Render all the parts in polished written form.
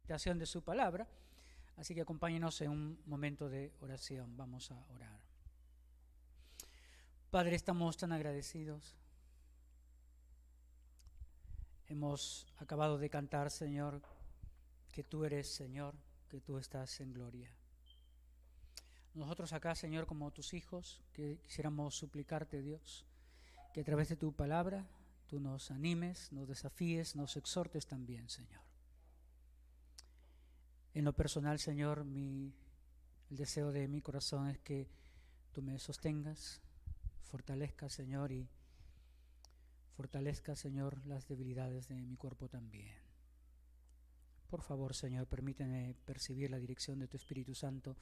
de su palabra. Así que acompáñenos en un momento de oración. Vamos a orar. Padre, estamos tan agradecidos. Hemos acabado de cantar, Señor, que tú eres Señor, que tú estás en gloria. Nosotros acá, Señor, como tus hijos, que quisiéramos suplicarte, Dios, que a través de tu palabra tú nos animes, nos desafíes, nos exhortes también, Señor. En lo personal, Señor, el deseo de mi corazón es que tú me sostengas, fortalezcas, Señor, y fortalezca, Señor, las debilidades de mi cuerpo también. Por favor, Señor, permíteme percibir la dirección de tu Espíritu Santo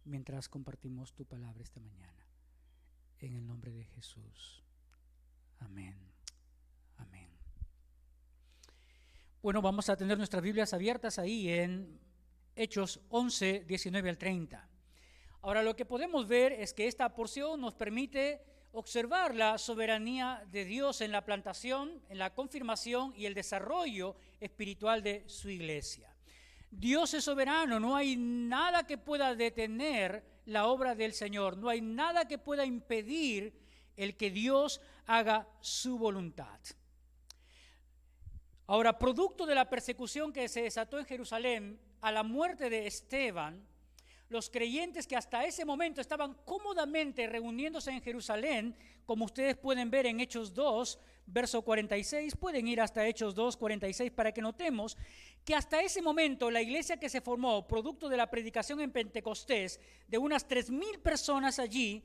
mientras compartimos tu palabra esta mañana. En el nombre de Jesús. Amén. Amén. Bueno, vamos a tener nuestras Biblias abiertas ahí en Hechos 11, 19 al 30. Ahora, lo que podemos ver es que esta porción nos permite observar la soberanía de Dios en la plantación, en la confirmación y el desarrollo espiritual de su iglesia. Dios es soberano, no hay nada que pueda detener la obra del Señor, no hay nada que pueda impedir el que Dios haga su voluntad. Ahora, producto de la persecución que se desató en Jerusalén a la muerte de Esteban, los creyentes que hasta ese momento estaban cómodamente reuniéndose en Jerusalén, como ustedes pueden ver en Hechos 2, verso 46, pueden ir hasta Hechos 2, 46 para que notemos que hasta ese momento la iglesia que se formó, producto de la predicación en Pentecostés, de unas 3,000 personas allí,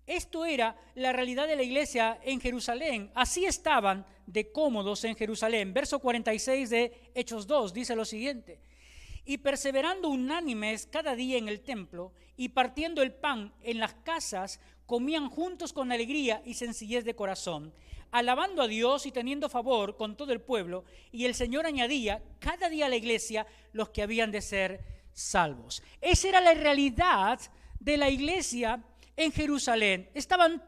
esto era la realidad de la iglesia en Jerusalén. Así estaban de cómodos en Jerusalén. Verso 46 de Hechos 2 dice lo siguiente: y perseverando unánimes cada día en el templo y partiendo el pan en las casas, comían juntos con alegría y sencillez de corazón, alabando a Dios y teniendo favor con todo el pueblo, y el Señor añadía cada día a la iglesia los que habían de ser salvos. Esa era la realidad de la iglesia en Jerusalén. Estaban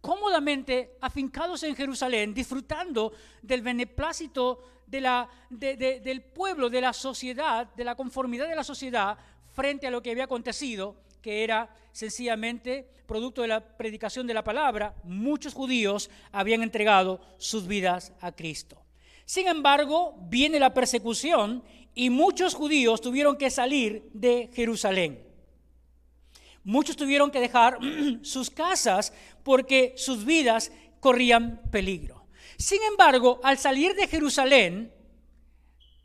cómodamente afincados en Jerusalén, disfrutando del beneplácito del pueblo, de la sociedad, de la conformidad de la sociedad frente a lo que había acontecido, que era sencillamente producto de la predicación de la palabra. Muchos judíos habían entregado sus vidas a Cristo. Sin embargo, viene la persecución y muchos judíos tuvieron que salir de Jerusalén. Muchos tuvieron que dejar sus casas porque sus vidas corrían peligro. Sin embargo, al salir de Jerusalén,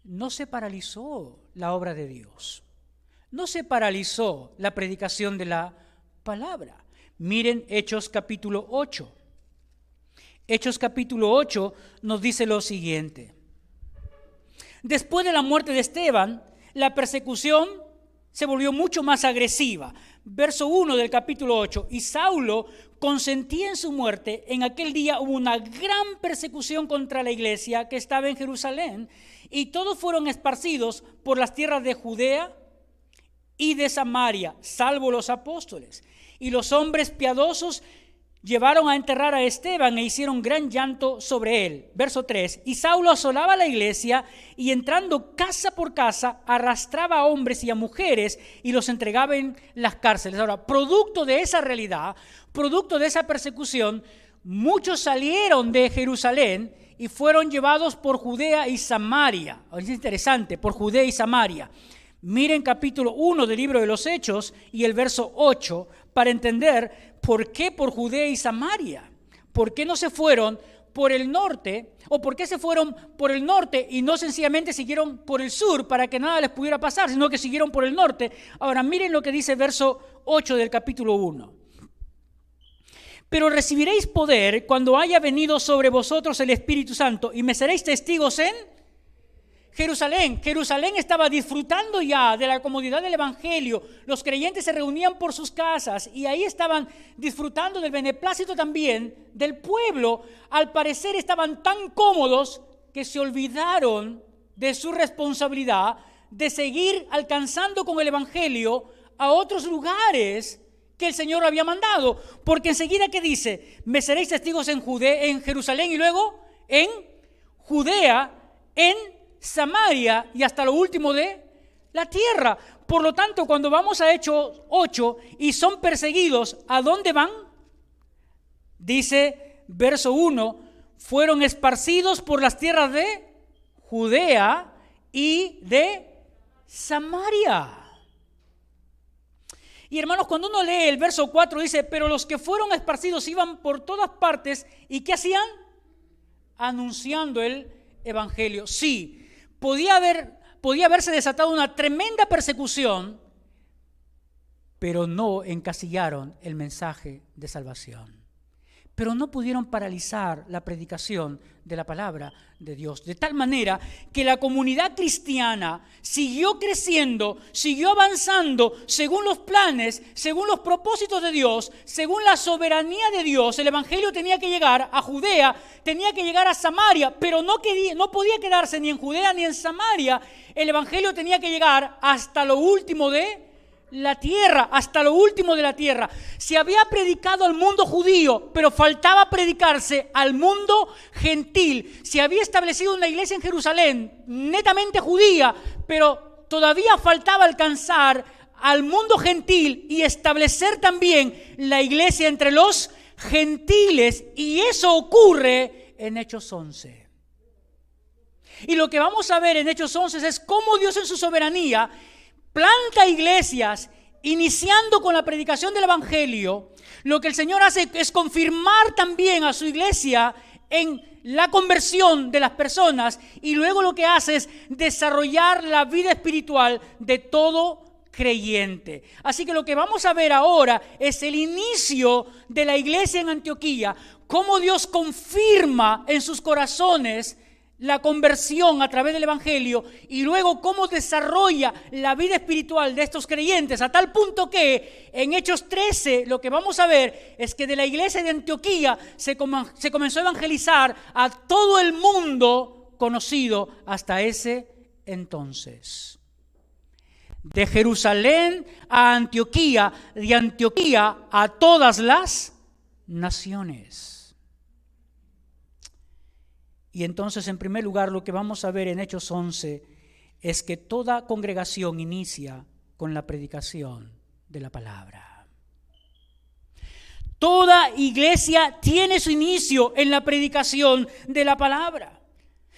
no se paralizó la obra de Dios. No se paralizó la predicación de la palabra. Miren Hechos capítulo 8. Hechos capítulo 8 nos dice lo siguiente: después de la muerte de Esteban, la persecución se volvió mucho más agresiva. Verso 1 del capítulo 8: y Saulo consentía en su muerte. En aquel día hubo una gran persecución contra la iglesia que estaba en Jerusalén, y todos fueron esparcidos por las tierras de Judea y de Samaria, salvo los apóstoles. Y los hombres piadosos llevaron a enterrar a Esteban e hicieron gran llanto sobre él. Verso 3: y Saulo asolaba la iglesia y entrando casa por casa arrastraba a hombres y a mujeres y los entregaba en las cárceles. Ahora, producto de esa realidad, producto de esa persecución, muchos salieron de Jerusalén y fueron llevados por Judea y Samaria. Es interesante, por Judea y Samaria. Miren capítulo 1 del libro de los Hechos y el verso 8 para entender por qué por Judea y Samaria. ¿Por qué no se fueron por el norte? ¿O por qué se fueron por el norte y no sencillamente siguieron por el sur para que nada les pudiera pasar, sino que siguieron por el norte? Ahora miren lo que dice el verso 8 del capítulo 1. Pero recibiréis poder cuando haya venido sobre vosotros el Espíritu Santo y me seréis testigos en Jerusalén. Jerusalén estaba disfrutando ya de la comodidad del evangelio. Los creyentes se reunían por sus casas y ahí estaban disfrutando del beneplácito también del pueblo. Al parecer estaban tan cómodos que se olvidaron de su responsabilidad de seguir alcanzando con el evangelio a otros lugares que el Señor había mandado. Porque enseguida, ¿qué dice? Me seréis testigos en Jerusalén y luego en Judea, en Samaria y hasta lo último de La tierra. Por lo tanto, cuando vamos a Hechos 8 y son perseguidos, ¿a dónde van? Dice, verso 1, fueron esparcidos por las tierras de Judea y de Samaria. Y hermanos, cuando uno lee el verso 4 dice, pero los que fueron esparcidos iban por todas partes, ¿y qué hacían? Anunciando el evangelio. Sí, podía haberse desatado una tremenda persecución, pero no encasillaron el mensaje de salvación. Pero no pudieron paralizar la predicación de la palabra de Dios. De tal manera que la comunidad cristiana siguió creciendo, siguió avanzando según los planes, según los propósitos de Dios, según la soberanía de Dios. El evangelio tenía que llegar a Judea, tenía que llegar a Samaria, pero no podía quedarse ni en Judea ni en Samaria. El evangelio tenía que llegar hasta lo último de la tierra, hasta lo último de la tierra. Se había predicado al mundo judío, pero faltaba predicarse al mundo gentil. Se había establecido una iglesia en Jerusalén, netamente judía, pero todavía faltaba alcanzar al mundo gentil y establecer también la iglesia entre los gentiles. Y eso ocurre en Hechos 11. Y lo que vamos a ver en Hechos 11 es cómo Dios en su soberanía planta iglesias, iniciando con la predicación del evangelio. Lo que el Señor hace es confirmar también a su iglesia en la conversión de las personas, y luego lo que hace es desarrollar la vida espiritual de todo creyente. Así que lo que vamos a ver ahora es el inicio de la iglesia en Antioquía, cómo Dios confirma en sus corazones la conversión a través del evangelio, y luego cómo desarrolla la vida espiritual de estos creyentes, a tal punto que en Hechos 13 lo que vamos a ver es que de la iglesia de Antioquía se comenzó a evangelizar a todo el mundo conocido hasta ese entonces. De Jerusalén a Antioquía, de Antioquía a todas las naciones. Y entonces, en primer lugar, lo que vamos a ver en Hechos 11 es que toda congregación inicia con la predicación de la palabra. Toda iglesia tiene su inicio en la predicación de la palabra.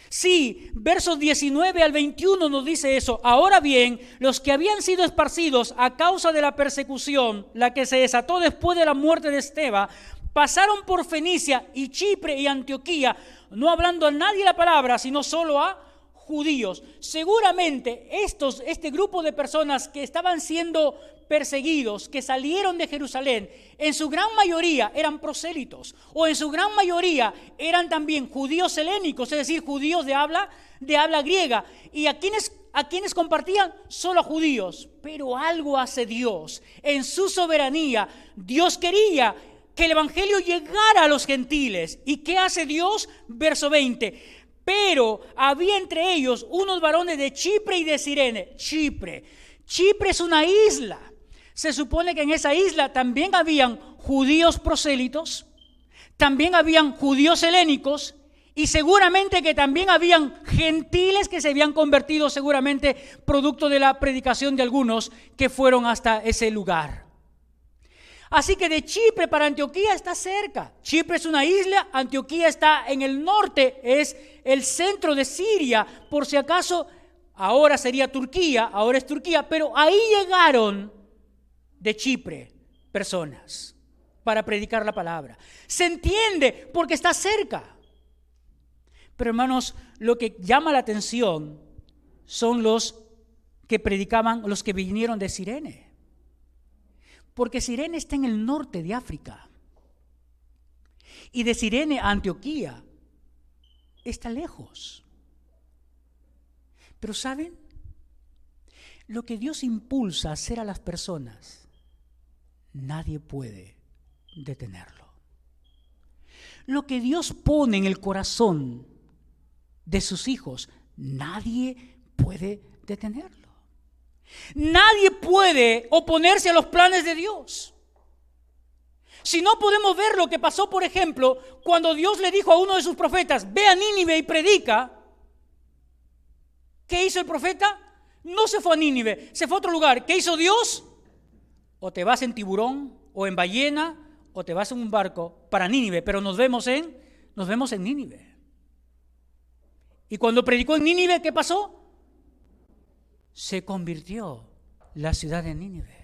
Sí, versos 19 al 21 nos dice eso. Ahora bien, los que habían sido esparcidos a causa de la persecución, la que se desató después de la muerte de Esteban, pasaron por Fenicia y Chipre y Antioquía, no hablando a nadie la palabra, sino solo a judíos. Seguramente este grupo de personas que estaban siendo perseguidos, que salieron de Jerusalén, en su gran mayoría eran prosélitos, o en su gran mayoría eran también judíos helénicos, es decir, judíos de habla griega. ¿Y a quienes compartían? Solo a judíos. Pero algo hace Dios. En su soberanía, Dios quería que el evangelio llegara a los gentiles. ¿Y qué hace Dios? Verso 20. Pero había entre ellos unos varones de Chipre y de Cirene. Chipre es una isla. Se supone que en esa isla también habían judíos prosélitos, también habían judíos helénicos, y seguramente que también habían gentiles que se habían convertido, seguramente producto de la predicación de algunos que fueron hasta ese lugar. Así que de Chipre para Antioquía está cerca. Chipre es una isla, Antioquía está en el norte, es el centro de Siria. Por si acaso, ahora sería Turquía, ahora es Turquía, pero ahí llegaron de Chipre personas para predicar la palabra. Se entiende porque está cerca. Pero hermanos, lo que llama la atención son los que predicaban, los que vinieron de Cirene. Porque Cirene está en el norte de África. Y de Cirene a Antioquía está lejos. Pero ¿saben? Lo que Dios impulsa a hacer a las personas, nadie puede detenerlo. Lo que Dios pone en el corazón de sus hijos, nadie puede detenerlo. Nadie puede oponerse a los planes de Dios. Si no podemos ver lo que pasó, por ejemplo, cuando Dios le dijo a uno de sus profetas, ve a Nínive y predica. ¿Qué hizo el profeta? No se fue a Nínive, se fue a otro lugar. ¿Qué hizo Dios? O te vas en tiburón, o en ballena, o te vas en un barco para Nínive, pero nos vemos en Nínive. Y cuando predicó en Nínive, ¿qué pasó? Se convirtió la ciudad de Nínive.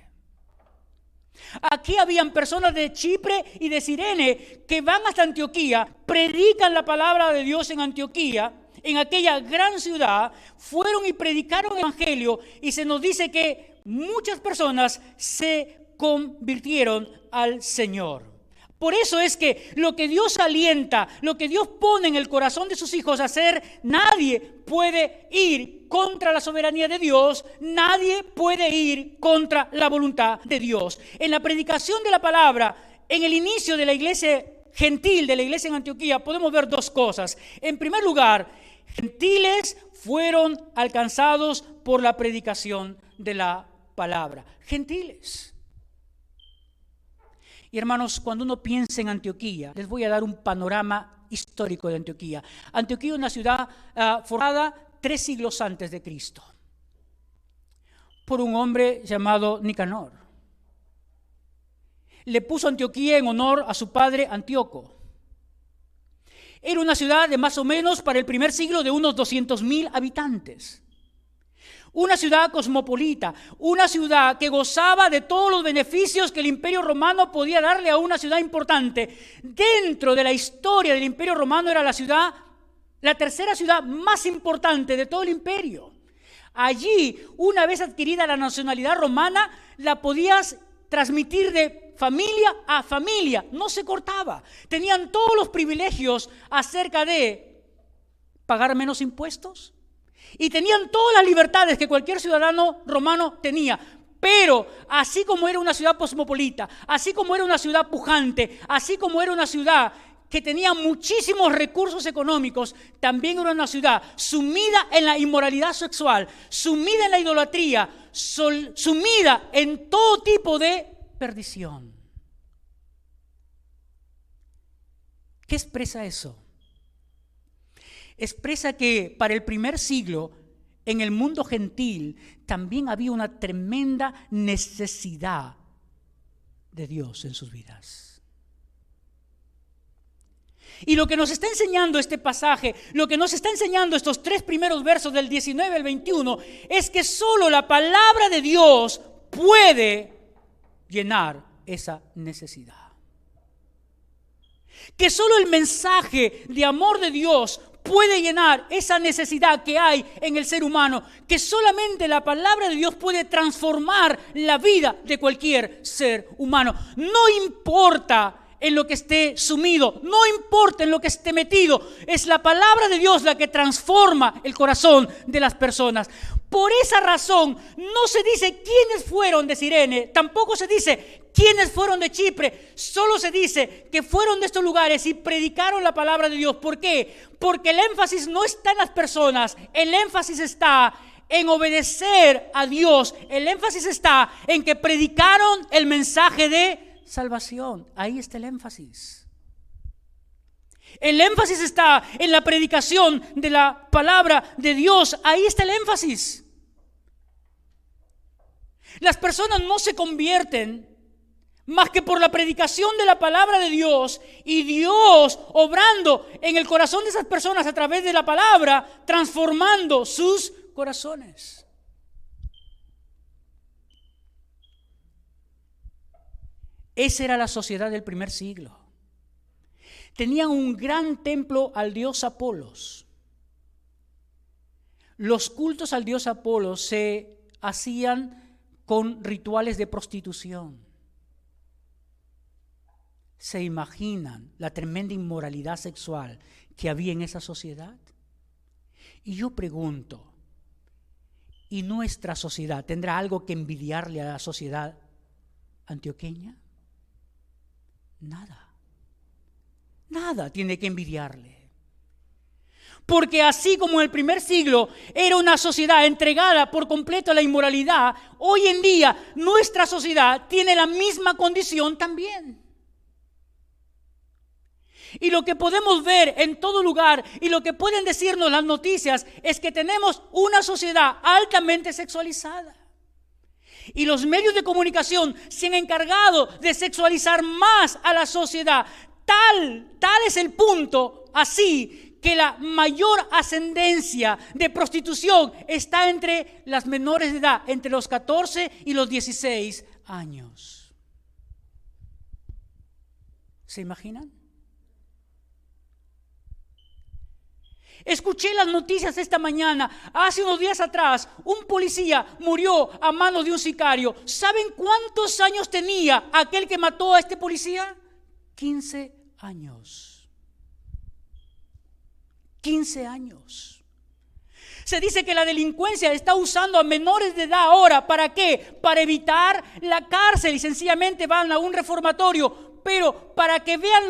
Aquí habían personas de Chipre y de Cirene que van hasta Antioquía, predican la palabra de Dios en Antioquía, en aquella gran ciudad, fueron y predicaron el evangelio, y se nos dice que muchas personas se convirtieron al Señor. Por eso es que lo que Dios alienta, lo que Dios pone en el corazón de sus hijos a hacer, nadie puede ir contra la soberanía de Dios, nadie puede ir contra la voluntad de Dios. En la predicación de la palabra, en el inicio de la iglesia gentil, de la iglesia en Antioquía, podemos ver dos cosas. En primer lugar, gentiles fueron alcanzados por la predicación de la palabra. Gentiles. Y hermanos, cuando uno piensa en Antioquía, les voy a dar un panorama histórico de Antioquía. Antioquía es una ciudad formada 3 siglos antes de Cristo por un hombre llamado Nicanor. Le puso Antioquía en honor a su padre Antíoco. Era una ciudad de más o menos para el primer siglo de unos 200,000 habitantes. Una ciudad cosmopolita, una ciudad que gozaba de todos los beneficios que el Imperio Romano podía darle a una ciudad importante. Dentro de la historia del Imperio Romano era la tercera ciudad más importante de todo el imperio. Allí, una vez adquirida la nacionalidad romana, la podías transmitir de familia a familia, no se cortaba. Tenían todos los privilegios acerca de pagar menos impuestos, y tenían todas las libertades que cualquier ciudadano romano tenía. Pero así como era una ciudad cosmopolita, así como era una ciudad pujante, así como era una ciudad que tenía muchísimos recursos económicos, también era una ciudad sumida en la inmoralidad sexual, sumida en la idolatría, sumida en todo tipo de perdición. ¿Qué expresa eso? Expresa que para el primer siglo, en el mundo gentil, también había una tremenda necesidad de Dios en sus vidas. Y lo que nos está enseñando este pasaje, lo que nos está enseñando estos 3 primeros versos del 19 al 21, es que solo la palabra de Dios puede llenar esa necesidad. Que solo el mensaje de amor de Dios puede llenar esa necesidad que hay en el ser humano, que solamente la palabra de Dios puede transformar la vida de cualquier ser humano. No importa en lo que esté sumido, no importa en lo que esté metido, es la palabra de Dios la que transforma el corazón de las personas. Por esa razón no se dice quiénes fueron de Cirene, tampoco se dice quiénes fueron de Chipre, solo se dice que fueron de estos lugares y predicaron la palabra de Dios. ¿Por qué? Porque el énfasis no está en las personas, el énfasis está en obedecer a Dios, el énfasis está en que predicaron el mensaje de salvación. Ahí está el énfasis. El énfasis está en la predicación de la palabra de Dios. Ahí está el énfasis. Las personas no se convierten más que por la predicación de la palabra de Dios y Dios obrando en el corazón de esas personas a través de la palabra, transformando sus corazones. Esa era la sociedad del primer siglo. Tenían un gran templo al dios Apolos. Los cultos al dios Apolos se hacían con rituales de prostitución. ¿Se imaginan la tremenda inmoralidad sexual que había en esa sociedad? Y yo pregunto, ¿y nuestra sociedad tendrá algo que envidiarle a la sociedad antioqueña? Nada tiene que envidiarle. Porque así como en el primer siglo era una sociedad entregada por completo a la inmoralidad, hoy en día nuestra sociedad tiene la misma condición también. Y lo que podemos ver en todo lugar y lo que pueden decirnos las noticias es que tenemos una sociedad altamente sexualizada. Y los medios de comunicación se han encargado de sexualizar más a la sociedad. Tal es el punto así que la mayor ascendencia de prostitución está entre las menores de edad, entre los 14 y los 16 años. ¿Se imaginan? Escuché las noticias esta mañana. Hace unos días atrás, un policía murió a manos de un sicario. ¿Saben cuántos años tenía aquel que mató a este policía? 15 años. 15 años. Se dice que la delincuencia está usando a menores de edad ahora. ¿Para qué? Para evitar la cárcel y sencillamente van a un reformatorio. Pero para que vean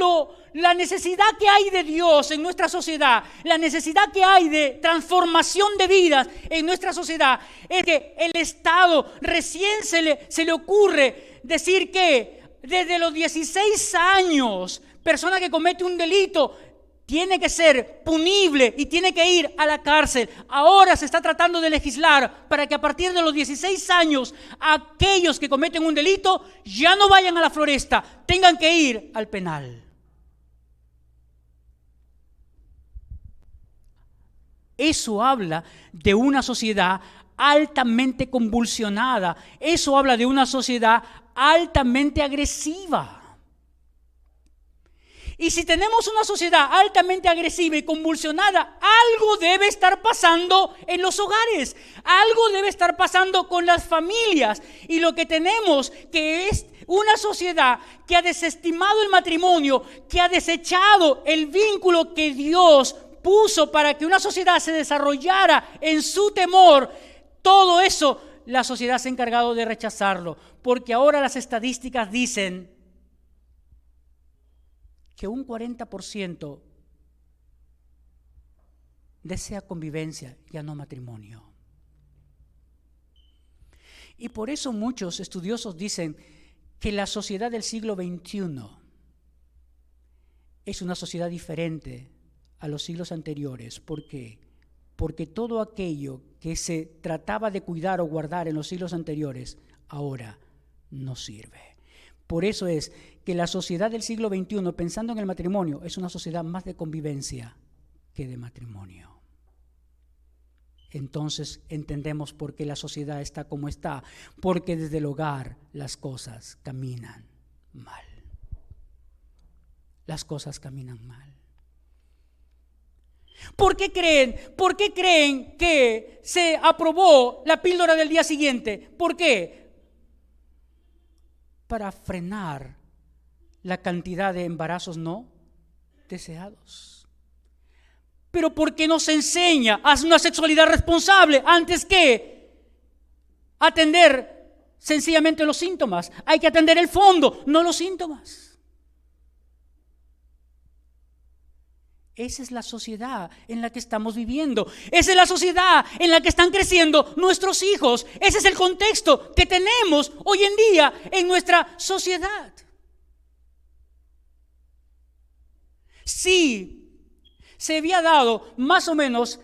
la necesidad que hay de Dios en nuestra sociedad, la necesidad que hay de transformación de vidas en nuestra sociedad, es que el Estado recién se le ocurre decir que desde los 16 años, persona que comete un delito tiene que ser punible y tiene que ir a la cárcel. Ahora se está tratando de legislar para que a partir de los 16 años aquellos que cometen un delito ya no vayan a la floresta, tengan que ir al penal. Eso habla de una sociedad altamente convulsionada. Eso habla de una sociedad altamente agresiva. Y si tenemos una sociedad altamente agresiva y convulsionada, algo debe estar pasando en los hogares, algo debe estar pasando con las familias. Y lo que tenemos que es una sociedad que ha desestimado el matrimonio, que ha desechado el vínculo que Dios puso para que una sociedad se desarrollara en su temor. Todo eso la sociedad se ha encargado de rechazarlo, porque ahora las estadísticas dicen que un 40% desea convivencia, ya no matrimonio. Y por eso muchos estudiosos dicen que la sociedad del siglo XXI es una sociedad diferente a los siglos anteriores. ¿Por qué? Porque todo aquello que se trataba de cuidar o guardar en los siglos anteriores, ahora no sirve. Por eso es que la sociedad del siglo XXI, pensando en el matrimonio, es una sociedad más de convivencia que de matrimonio. Entonces entendemos por qué la sociedad está como está, porque desde el hogar las cosas caminan mal. Las cosas caminan mal. ¿Por qué creen que se aprobó la píldora del día siguiente? ¿Por qué? Para frenar la cantidad de embarazos no deseados. Pero ¿por qué no se enseña a una sexualidad responsable antes que atender sencillamente los síntomas? Hay que atender el fondo, no los síntomas. Esa es la sociedad en la que estamos viviendo. Esa es la sociedad en la que están creciendo nuestros hijos. Ese es el contexto que tenemos hoy en día en nuestra sociedad. Sí, se había dado más o menos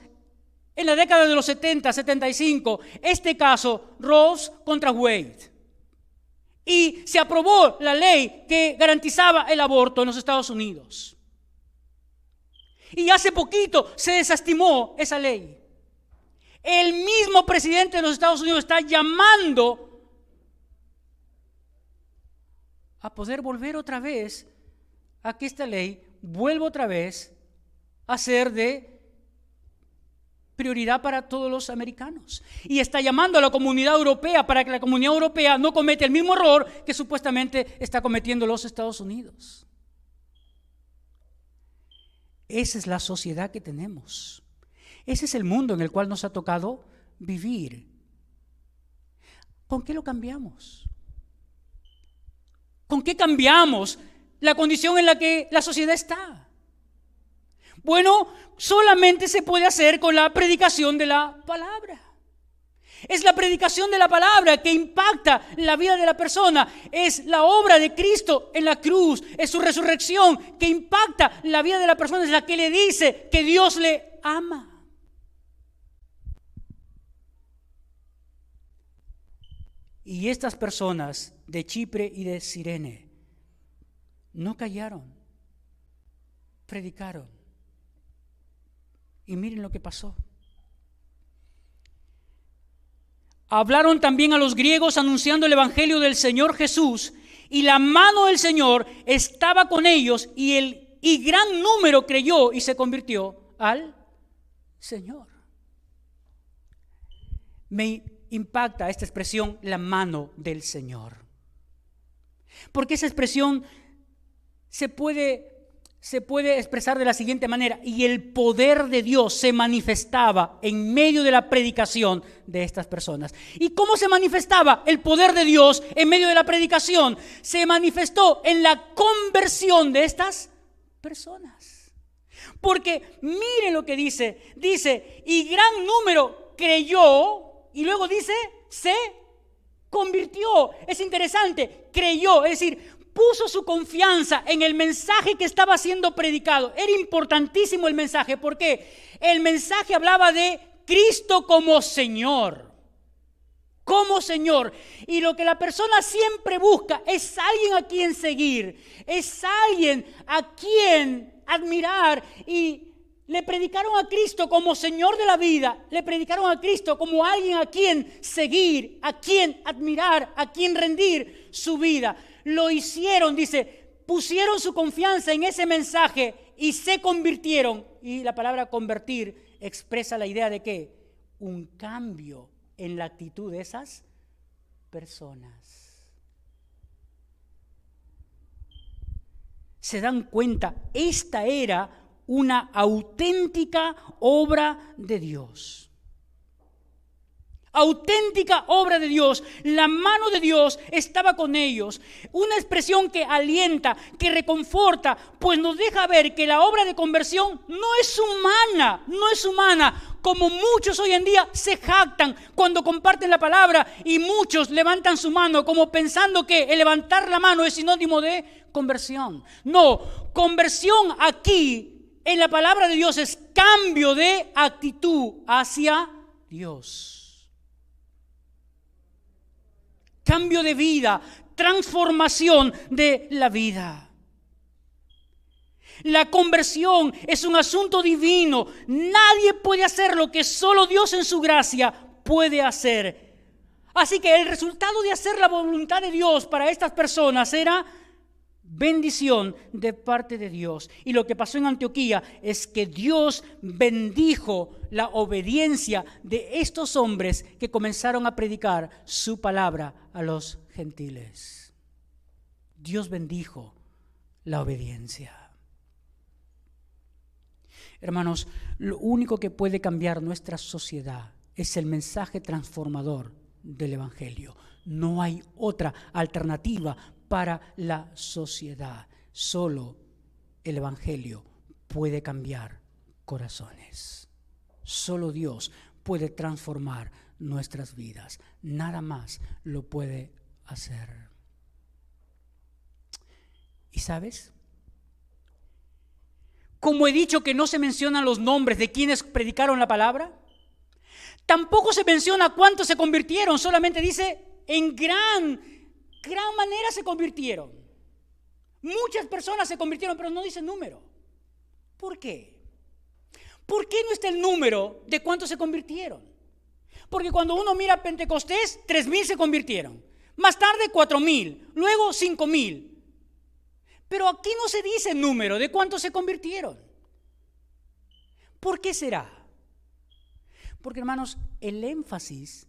en la década de los 70, 75, este caso Roe contra Wade. Y se aprobó la ley que garantizaba el aborto en los Estados Unidos. Y hace poquito se desestimó esa ley. El mismo presidente de los Estados Unidos está llamando a poder volver otra vez a que esta ley vuelva otra vez a ser de prioridad para todos los americanos. Y está llamando a la comunidad europea para que la comunidad europea no cometa el mismo error que supuestamente está cometiendo los Estados Unidos. Esa es la sociedad que tenemos. Ese es el mundo en el cual nos ha tocado vivir. ¿Con qué lo cambiamos? ¿Con qué cambiamos la condición en la que la sociedad está? Bueno, solamente se puede hacer con la predicación de la palabra. Es la predicación de la palabra que impacta la vida de la persona. Es la obra de Cristo en la cruz. Es su resurrección que impacta la vida de la persona. Es la que le dice que Dios le ama. Y estas personas de Chipre y de Cirene no callaron, predicaron. Y miren lo que pasó. Hablaron también a los griegos anunciando el evangelio del Señor Jesús, y la mano del Señor estaba con ellos, y gran número creyó y se convirtió al Señor. Me impacta esta expresión, la mano del Señor, porque esa expresión se puede expresar de la siguiente manera: y el poder de Dios se manifestaba en medio de la predicación de estas personas. ¿Y cómo se manifestaba el poder de Dios en medio de la predicación? Se manifestó en la conversión de estas personas. Porque miren lo que dice, y gran número creyó, y luego dice, se convirtió. Es interesante, creyó, es decir, puso su confianza en el mensaje que estaba siendo predicado. Era importantísimo el mensaje, porque el mensaje hablaba de Cristo como Señor. Como Señor. Y lo que la persona siempre busca es alguien a quien seguir, es alguien a quien admirar. Y le predicaron a Cristo como Señor de la vida, le predicaron a Cristo como alguien a quien seguir, a quien admirar, a quien rendir su vida. Lo hicieron, dice, pusieron su confianza en ese mensaje y se convirtieron. Y la palabra convertir expresa la idea de ¿qué? Un cambio en la actitud de esas personas. ¿Se dan cuenta? Esta era una auténtica obra de Dios. Auténtica obra de Dios. La mano de Dios estaba con ellos. Una expresión que alienta, que reconforta, pues nos deja ver que la obra de conversión no es humana, como muchos hoy en día se jactan cuando comparten la palabra, y muchos levantan su mano como pensando que el levantar la mano es sinónimo de conversión. No, conversión aquí en la palabra de Dios es cambio de actitud hacia Dios. Cambio de vida, transformación de la vida. La conversión es un asunto divino. Nadie puede hacer lo que solo Dios en su gracia puede hacer. Así que el resultado de hacer la voluntad de Dios para estas personas era bendición de parte de Dios. Y lo que pasó en Antioquía es que Dios bendijo la obediencia de estos hombres que comenzaron a predicar su palabra a los gentiles. Dios bendijo la obediencia. Hermanos, lo único que puede cambiar nuestra sociedad es el mensaje transformador del Evangelio. No hay otra alternativa para la sociedad. Solo el Evangelio puede cambiar corazones. Solo Dios puede transformar nuestras vidas. Nada más lo puede hacer. ¿Y sabes? Como he dicho que no se mencionan los nombres de quienes predicaron la palabra, tampoco se menciona cuántos se convirtieron. Solamente dice en gran manera se convirtieron. Muchas personas se convirtieron, pero no dice número. ¿Por qué? ¿Por qué no está el número de cuántos se convirtieron? Porque cuando uno mira Pentecostés, 3,000 se convirtieron. Más tarde 4,000, luego 5,000. Pero aquí no se dice el número de cuántos se convirtieron. ¿Por qué será? Porque, hermanos, el énfasis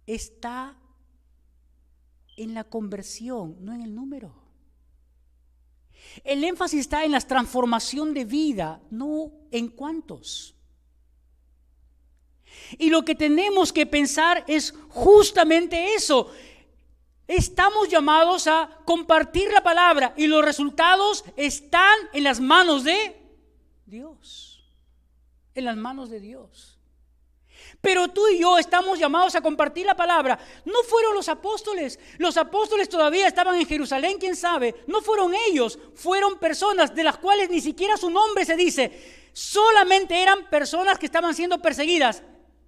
está en la conversión, no en el número. El énfasis está en la transformación de vida, no en cuántos. Y lo que tenemos que pensar es justamente eso. Estamos llamados a compartir la palabra y los resultados están en las manos de Dios. En las manos de Dios. Pero tú y yo estamos llamados a compartir la palabra. No fueron los apóstoles. Los apóstoles todavía estaban en Jerusalén, quién sabe. No fueron ellos. Fueron personas de las cuales ni siquiera su nombre se dice. Solamente eran personas que estaban siendo perseguidas.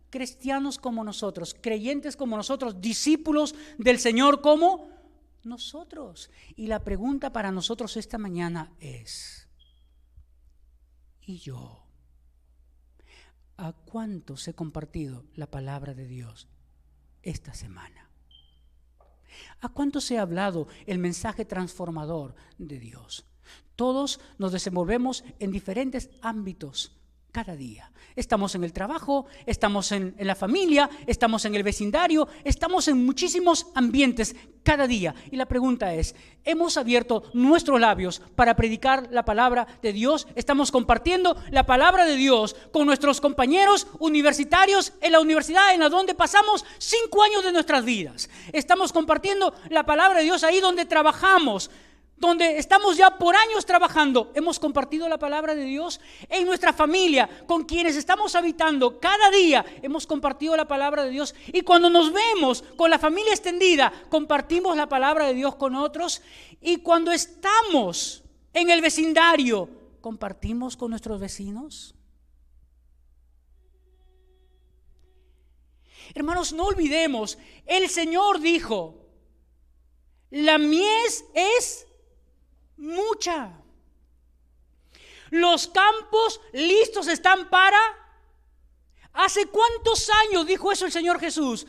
Cristianos como nosotros, creyentes como nosotros, discípulos del Señor como nosotros. Y la pregunta para nosotros esta mañana es: ¿y yo? ¿A cuántos he compartido la palabra de Dios esta semana? ¿A cuántos he hablado el mensaje transformador de Dios? Todos nos desenvolvemos en diferentes ámbitos cada día. Estamos en el trabajo, estamos en la familia, estamos en el vecindario, estamos en muchísimos ambientes cada día. Y la pregunta es, ¿hemos abierto nuestros labios para predicar la palabra de Dios? ¿Estamos compartiendo la palabra de Dios con nuestros compañeros universitarios en la universidad en la donde pasamos 5 años de nuestras vidas? ¿Estamos compartiendo la palabra de Dios ahí donde trabajamos, donde estamos ya por años trabajando? Hemos compartido la palabra de Dios en nuestra familia, con quienes estamos habitando cada día. Hemos compartido la palabra de Dios, y cuando nos vemos con la familia extendida, compartimos la palabra de Dios con otros. Y cuando estamos en el vecindario, compartimos con nuestros vecinos. Hermanos, no olvidemos, el Señor dijo: la mies es mucha, los campos listos están para... ¿Hace cuántos años dijo eso el Señor Jesús?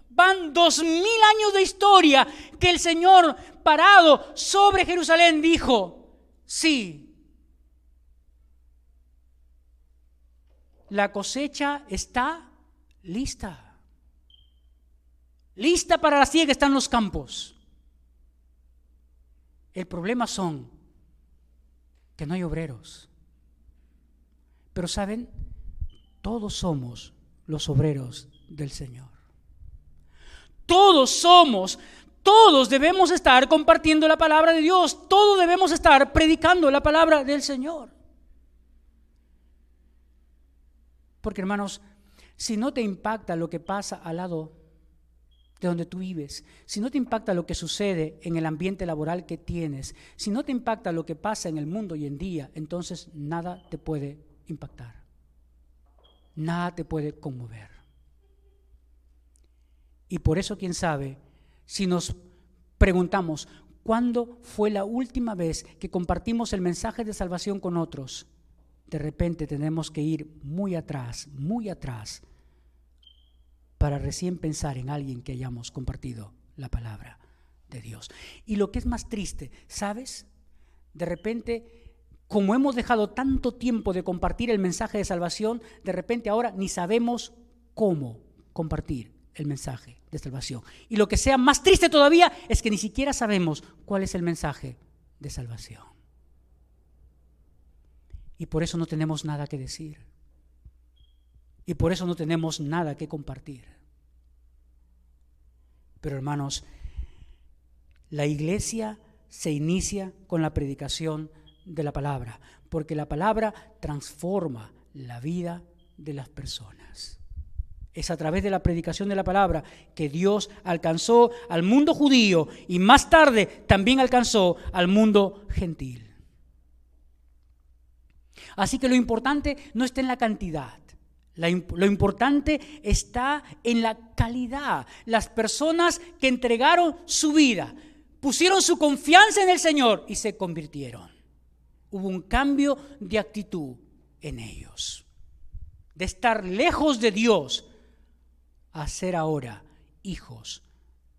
Van 2000 años de historia que el Señor, parado sobre Jerusalén, dijo: sí, la cosecha está lista. Lista para la siega están los campos. El problema son que no hay obreros. Pero ¿saben? Todos somos los obreros del Señor. Todos debemos estar compartiendo la palabra de Dios. Todos debemos estar predicando la palabra del Señor. Porque, hermanos, si no te impacta lo que pasa al lado de donde tú vives, si no te impacta lo que sucede en el ambiente laboral que tienes, si no te impacta lo que pasa en el mundo hoy en día, entonces nada te puede impactar, nada te puede conmover. Y por eso, quién sabe, si nos preguntamos ¿cuándo fue la última vez que compartimos el mensaje de salvación con otros? De repente tenemos que ir muy atrás, para recién pensar en alguien que hayamos compartido la palabra de Dios. Y lo que es más triste, ¿sabes? De repente, como hemos dejado tanto tiempo de compartir el mensaje de salvación, de repente ahora ni sabemos cómo compartir el mensaje de salvación. Y lo que sea más triste todavía es que ni siquiera sabemos cuál es el mensaje de salvación. Y por eso no tenemos nada que decir. Y por eso no tenemos nada que compartir. Pero, hermanos, la iglesia se inicia con la predicación de la palabra, porque la palabra transforma la vida de las personas. Es a través de la predicación de la palabra que Dios alcanzó al mundo judío y más tarde también alcanzó al mundo gentil. Así que lo importante no está en la cantidad. Lo importante está en la calidad. Las personas que entregaron su vida, pusieron su confianza en el Señor y se convirtieron. Hubo un cambio de actitud en ellos. De estar lejos de Dios a ser ahora hijos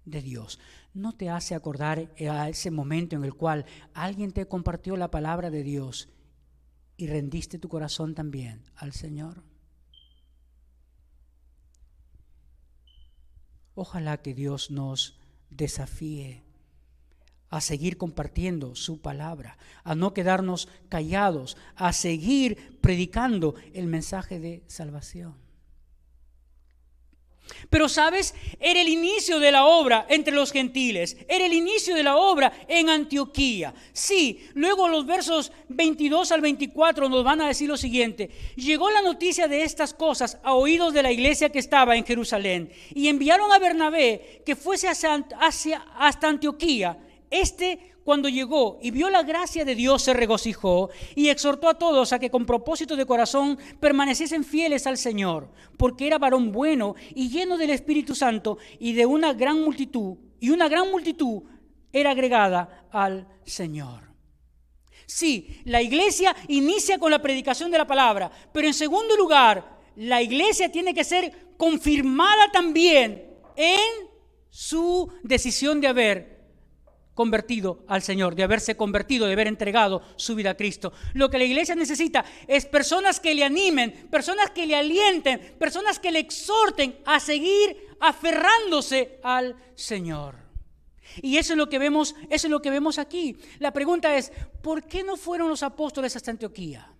de Dios. ¿No te hace acordar a ese momento en el cual alguien te compartió la palabra de Dios y rendiste tu corazón también al Señor? Ojalá que Dios nos desafíe a seguir compartiendo su palabra, a no quedarnos callados, a seguir predicando el mensaje de salvación. Pero sabes, era el inicio de la obra entre los gentiles, era el inicio de la obra en Antioquía. Sí, luego los versos 22 al 24 nos van a decir lo siguiente: llegó la noticia de estas cosas a oídos de la iglesia que estaba en Jerusalén, y enviaron a Bernabé que fuese hasta Antioquía. Cuando llegó y vio la gracia de Dios, se regocijó y exhortó a todos a que con propósito de corazón permaneciesen fieles al Señor, porque era varón bueno y lleno del Espíritu Santo, y una gran multitud era agregada al Señor. Sí, la iglesia inicia con la predicación de la palabra, pero en segundo lugar, la iglesia tiene que ser confirmada también en su decisión de haber convertido al Señor, de haberse convertido, de haber entregado su vida a Cristo. Lo que la iglesia necesita es personas que le animen, personas que le alienten, personas que le exhorten a seguir aferrándose al Señor. Y eso es lo que vemos aquí. La pregunta es: ¿por qué no fueron los apóstoles hasta Antioquía?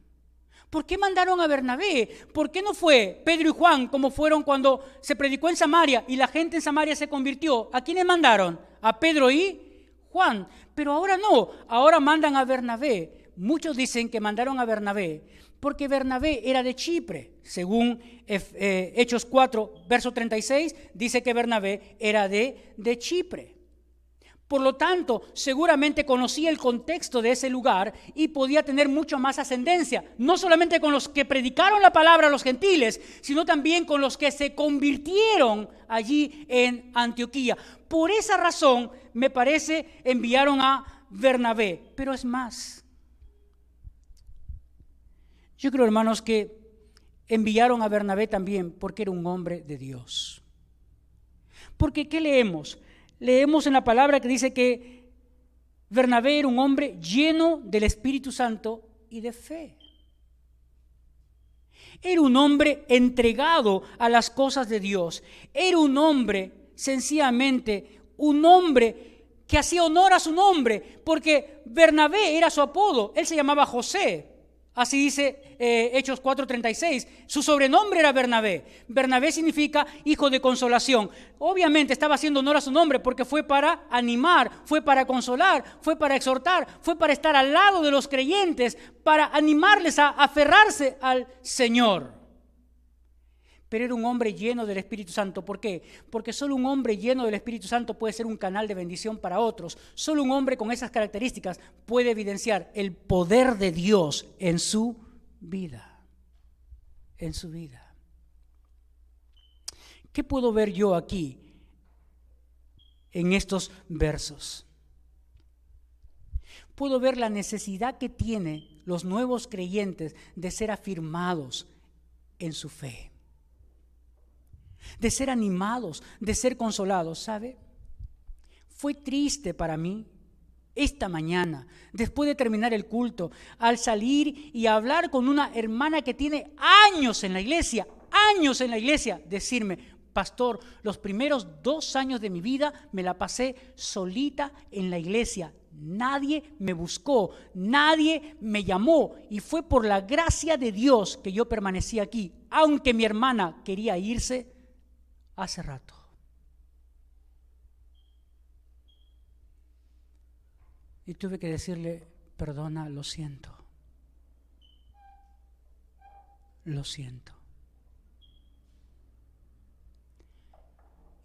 ¿Por qué mandaron a Bernabé? ¿Por qué no fue Pedro y Juan como fueron cuando se predicó en Samaria y la gente en Samaria se convirtió? ¿A quiénes mandaron? A Pedro y Juan. Pero ahora no, ahora mandan a Bernabé. Muchos dicen que mandaron a Bernabé porque Bernabé era de Chipre. Según Hechos 4, verso 36, dice que Bernabé era de Chipre. Por lo tanto, seguramente conocía el contexto de ese lugar y podía tener mucho más ascendencia, no solamente con los que predicaron la palabra a los gentiles, sino también con los que se convirtieron allí en Antioquía. Por esa razón, me parece, enviaron a Bernabé. Pero es más, yo creo, hermanos, que enviaron a Bernabé también porque era un hombre de Dios. Porque ¿qué leemos? Leemos en la palabra que dice que Bernabé era un hombre lleno del Espíritu Santo y de fe. Era un hombre entregado a las cosas de Dios. Era un hombre, sencillamente, un hombre que hacía honor a su nombre, porque Bernabé era su apodo. Él se llamaba José. Así dice Hechos 4:36. Su sobrenombre era Bernabé. Bernabé significa hijo de consolación. Obviamente estaba haciendo honor a su nombre porque fue para animar, fue para consolar, fue para exhortar, fue para estar al lado de los creyentes, para animarles a aferrarse al Señor. Pero era un hombre lleno del Espíritu Santo. ¿Por qué? Porque solo un hombre lleno del Espíritu Santo puede ser un canal de bendición para otros. Solo un hombre con esas características puede evidenciar el poder de Dios en su vida. En su vida. ¿Qué puedo ver yo aquí en estos versos? Puedo ver la necesidad que tienen los nuevos creyentes de ser afirmados en su fe, de ser animados, de ser consolados. ¿Sabe? Fue triste para mí esta mañana, después de terminar el culto, al salir y hablar con una hermana que tiene años en la iglesia, decirme: pastor, los primeros 2 años de mi vida me la pasé solita en la iglesia. Nadie me buscó, nadie me llamó, y fue por la gracia de Dios que yo permanecí aquí, aunque mi hermana quería irse hace rato. Y tuve que decirle: perdona, lo siento. Lo siento.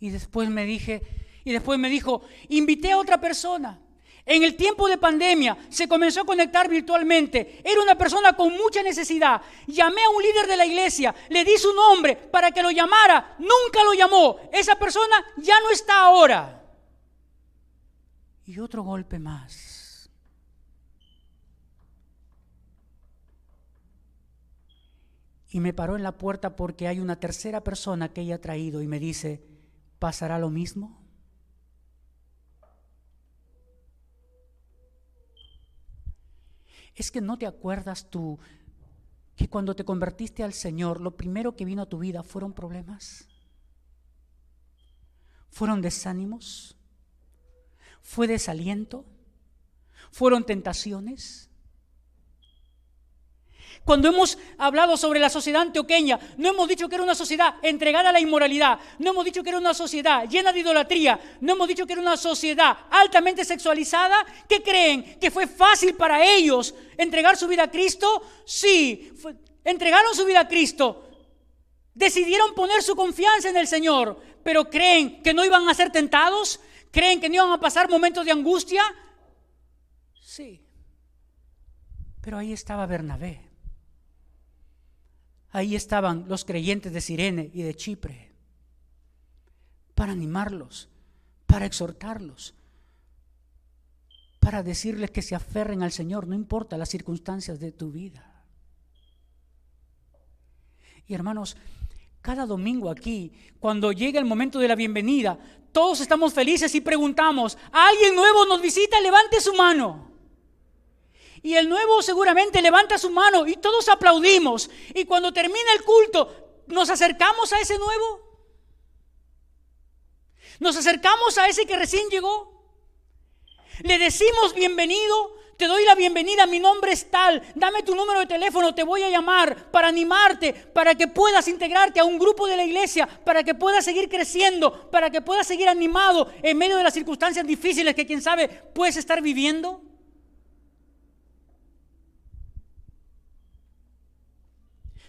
Y después me dijo: invité a otra persona. En el tiempo de pandemia se comenzó a conectar virtualmente. Era una persona con mucha necesidad. Llamé a un líder de la iglesia, le di su nombre para que lo llamara. Nunca lo llamó. Esa persona ya no está ahora. Y otro golpe más. Y me paró en la puerta porque hay una tercera persona que ella ha traído y me dice: ¿pasará lo mismo? ¿Es que no te acuerdas tú que cuando te convertiste al Señor, lo primero que vino a tu vida fueron problemas? ¿Fueron desánimos? ¿Fue desaliento? ¿Fueron tentaciones? Cuando hemos hablado sobre la sociedad antioqueña, no hemos dicho que era una sociedad entregada a la inmoralidad, no hemos dicho que era una sociedad llena de idolatría, no hemos dicho que era una sociedad altamente sexualizada. ¿Qué creen? ¿Que fue fácil para ellos entregar su vida a Cristo? Sí, entregaron su vida a Cristo, decidieron poner su confianza en el Señor, pero ¿creen que no iban a ser tentados? ¿Creen que no iban a pasar momentos de angustia? Sí, pero ahí estaba Bernabé. Ahí estaban los creyentes de Cirene y de Chipre para animarlos, para exhortarlos, para decirles que se aferren al Señor, no importa las circunstancias de tu vida. Y hermanos, cada domingo aquí, cuando llega el momento de la bienvenida, todos estamos felices y preguntamos: ¿alguien nuevo nos visita? Levante su mano. Y el nuevo seguramente levanta su mano y todos aplaudimos. Y cuando termina el culto, ¿nos acercamos a ese nuevo? ¿Nos acercamos a ese que recién llegó? Le decimos: bienvenido, te doy la bienvenida, mi nombre es tal, dame tu número de teléfono, te voy a llamar para animarte, para que puedas integrarte a un grupo de la iglesia, para que puedas seguir creciendo, para que puedas seguir animado en medio de las circunstancias difíciles que quién sabe puedes estar viviendo.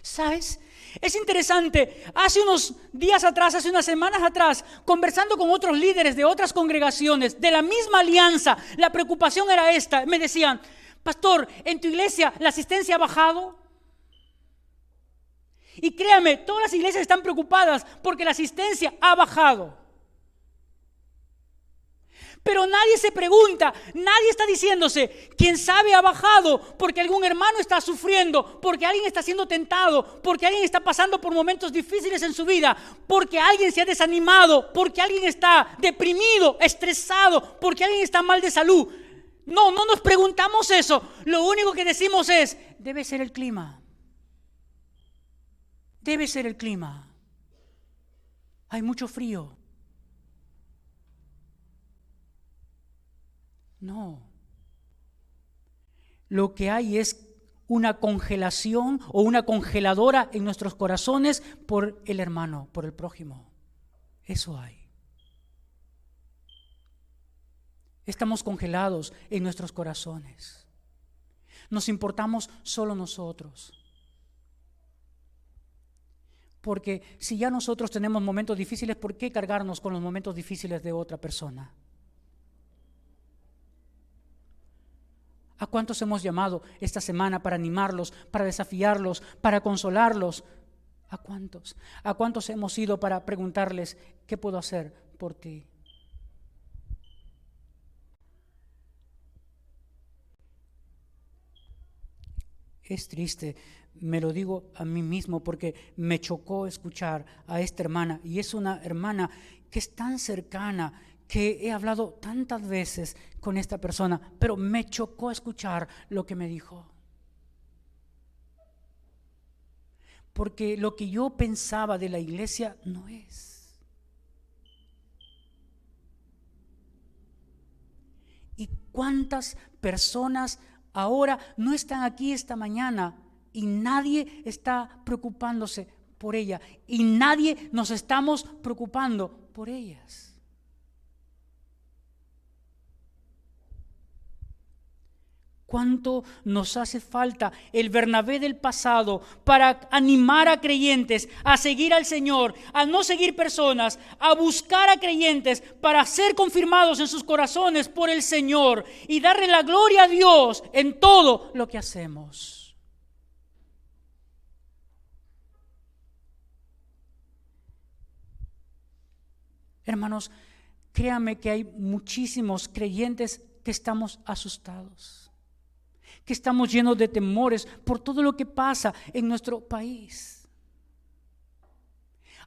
¿Sabes? Es interesante, hace unos días atrás, hace unas semanas atrás, conversando con otros líderes de otras congregaciones, de la misma alianza, la preocupación era esta. Me decían: pastor, ¿en tu iglesia la asistencia ha bajado? Y créame, todas las iglesias están preocupadas porque la asistencia ha bajado. Pero nadie se pregunta, nadie está diciéndose: quién sabe ha bajado porque algún hermano está sufriendo, porque alguien está siendo tentado, porque alguien está pasando por momentos difíciles en su vida, porque alguien se ha desanimado, porque alguien está deprimido, estresado, porque alguien está mal de salud. No nos preguntamos eso. Lo único que decimos es: debe ser el clima. Debe ser el clima. Hay mucho frío. No. Lo que hay es una congelación o una congeladora en nuestros corazones por el hermano, por el prójimo. Eso hay. Estamos congelados en nuestros corazones. Nos importamos solo nosotros. Porque si ya nosotros tenemos momentos difíciles, ¿por qué cargarnos con los momentos difíciles de otra persona? ¿A cuántos hemos llamado esta semana para animarlos, para desafiarlos, para consolarlos? ¿A cuántos? ¿A cuántos hemos ido para preguntarles: ¿qué puedo hacer por ti? Es triste, me lo digo a mí mismo, porque me chocó escuchar a esta hermana, y es una hermana que es tan cercana, que he hablado tantas veces con esta persona, pero me chocó escuchar lo que me dijo. Porque lo que yo pensaba de la iglesia no es. ¿Y cuántas personas ahora no están aquí esta mañana y nadie está preocupándose por ella, y nadie nos estamos preocupando por ellas? ¿Cuánto nos hace falta el Bernabé del pasado para animar a creyentes a seguir al Señor, a no seguir personas, a buscar a creyentes para ser confirmados en sus corazones por el Señor y darle la gloria a Dios en todo lo que hacemos? Hermanos, créanme que hay muchísimos creyentes que estamos asustados, que estamos llenos de temores por todo lo que pasa en nuestro país.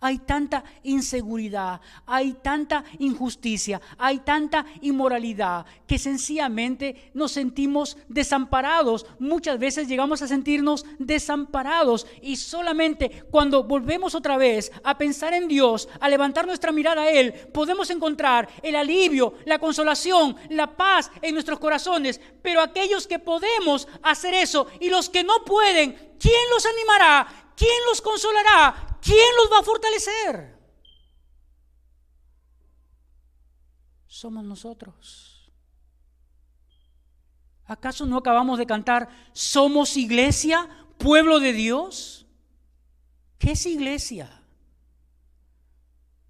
Hay tanta inseguridad, hay tanta injusticia, hay tanta inmoralidad que sencillamente nos sentimos desamparados. Muchas veces llegamos a sentirnos desamparados y solamente cuando volvemos otra vez a pensar en Dios, a levantar nuestra mirada a Él, podemos encontrar el alivio, la consolación, la paz en nuestros corazones. Pero aquellos que podemos hacer eso y los que no pueden, ¿quién los animará? ¿Quién los consolará? ¿Quién los va a fortalecer? Somos nosotros. ¿Acaso no acabamos de cantar, somos iglesia, pueblo de Dios? ¿Qué es iglesia?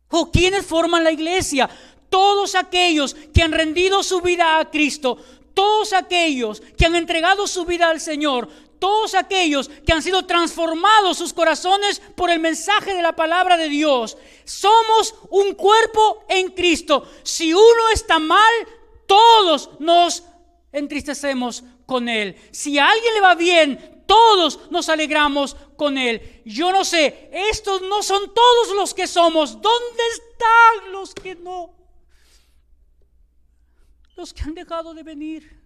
¿O quiénes forman la iglesia? Todos aquellos que han rendido su vida a Cristo, todos aquellos que han entregado su vida al Señor, todos aquellos que han sido transformados sus corazones por el mensaje de la palabra de Dios. Somos un cuerpo en Cristo. Si uno está mal, todos nos entristecemos con él. Si a alguien le va bien, todos nos alegramos con él. Yo no sé, estos no son todos los que somos. ¿Dónde están los que no? Los que han dejado de venir.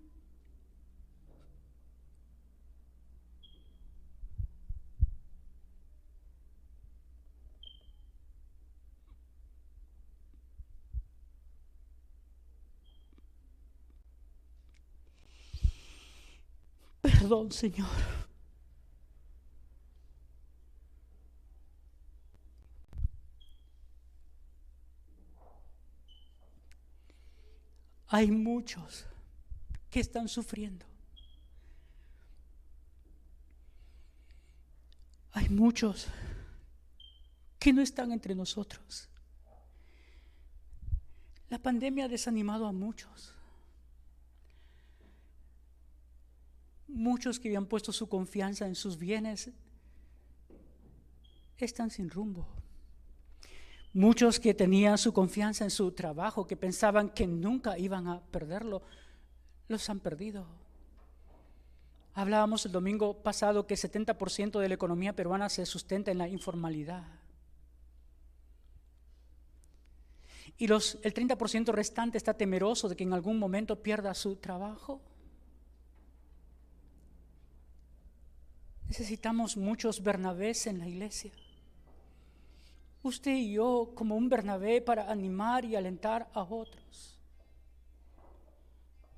Perdón, Señor. Hay muchos que están sufriendo. Hay muchos que no están entre nosotros. La pandemia ha desanimado a muchos. Muchos que habían puesto su confianza en sus bienes están sin rumbo. Muchos que tenían su confianza en su trabajo, que pensaban que nunca iban a perderlo, los han perdido. Hablábamos el domingo pasado que 70% de la economía peruana se sustenta en la informalidad. Y el 30% restante está temeroso de que en algún momento pierda su trabajo. Necesitamos muchos Bernabés en la iglesia. Usted y yo como un Bernabé para animar y alentar a otros.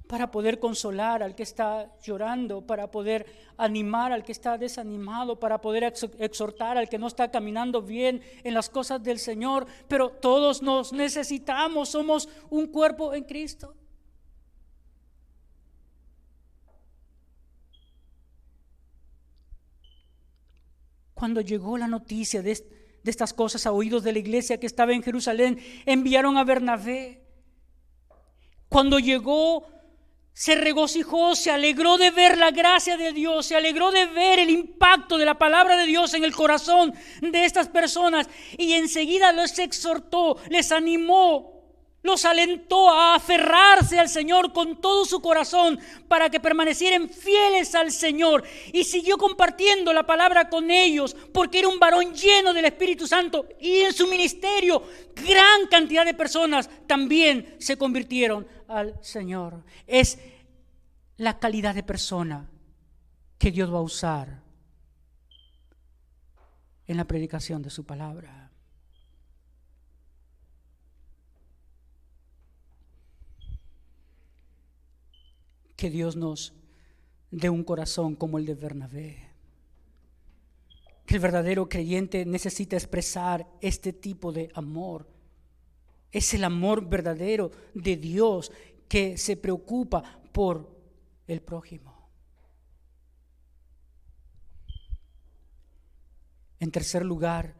Para poder consolar al que está llorando, para poder animar al que está desanimado, para poder exhortar al que no está caminando bien en las cosas del Señor. Pero todos nos necesitamos, somos un cuerpo en Cristo. Cuando llegó la noticia de estas cosas a oídos de la iglesia que estaba en Jerusalén, enviaron a Bernabé. Cuando llegó, se regocijó, se alegró de ver la gracia de Dios, se alegró de ver el impacto de la palabra de Dios en el corazón de estas personas, y enseguida los exhortó, les animó, los alentó a aferrarse al Señor con todo su corazón para que permanecieran fieles al Señor, y siguió compartiendo la palabra con ellos porque era un varón lleno del Espíritu Santo, y en su ministerio gran cantidad de personas también se convirtieron al Señor. Es la calidad de persona que Dios va a usar en la predicación de su palabra. Que Dios nos dé un corazón como el de Bernabé. Que el verdadero creyente necesita expresar este tipo de amor. Es el amor verdadero de Dios que se preocupa por el prójimo. En tercer lugar,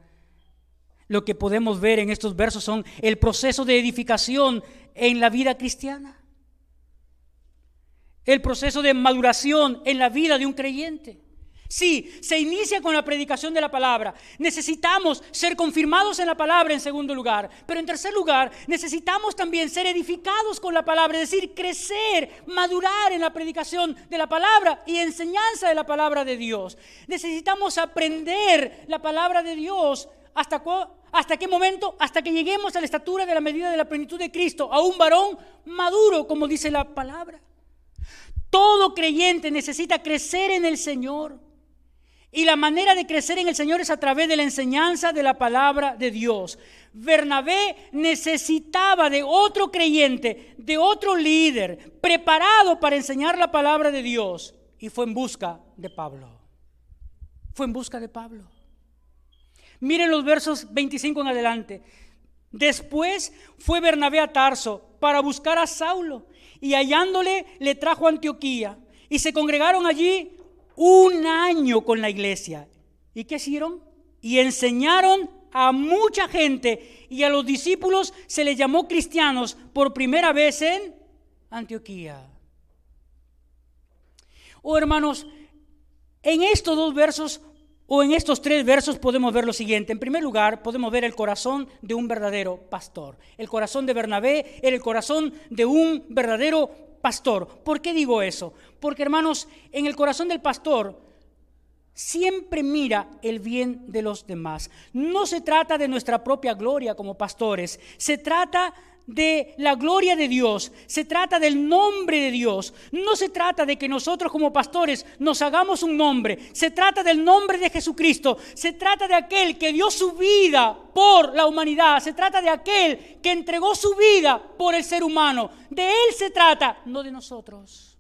lo que podemos ver en estos versos son el proceso de edificación en la vida cristiana. El proceso de maduración en la vida de un creyente. Sí, se inicia con la predicación de la palabra. Necesitamos ser confirmados en la palabra en segundo lugar. Pero en tercer lugar, necesitamos también ser edificados con la palabra. Es decir, crecer, madurar en la predicación de la palabra y enseñanza de la palabra de Dios. Necesitamos aprender la palabra de Dios. ¿Hasta qué momento? Hasta que lleguemos a la estatura de la medida de la plenitud de Cristo, a un varón maduro, como dice la palabra. Todo creyente necesita crecer en el Señor. Y la manera de crecer en el Señor es a través de la enseñanza de la palabra de Dios. Bernabé necesitaba de otro creyente, de otro líder, preparado para enseñar la palabra de Dios. Y fue en busca de Pablo. Fue en busca de Pablo. Miren los versos 25 en adelante. Después fue Bernabé a Tarso para buscar a Saulo, y hallándole le trajo a Antioquía, y se congregaron allí un año con la iglesia. ¿Y qué hicieron? Y enseñaron a mucha gente, y a los discípulos se les llamó cristianos por primera vez en Antioquía. Oh, hermanos, en estos dos versos o en estos tres versos podemos ver lo siguiente. En primer lugar, podemos ver el corazón de un verdadero pastor. El corazón de Bernabé era el corazón de un verdadero pastor. ¿Por qué digo eso? Porque, hermanos, en el corazón del pastor siempre mira el bien de los demás. No se trata de nuestra propia gloria como pastores, se trata de la gloria de Dios, se trata del nombre de Dios. No se trata de que nosotros como pastores nos hagamos un nombre, se trata del nombre de Jesucristo, se trata de aquel que dio su vida por la humanidad, se trata de aquel que entregó su vida por el ser humano. De Él se trata, no de nosotros.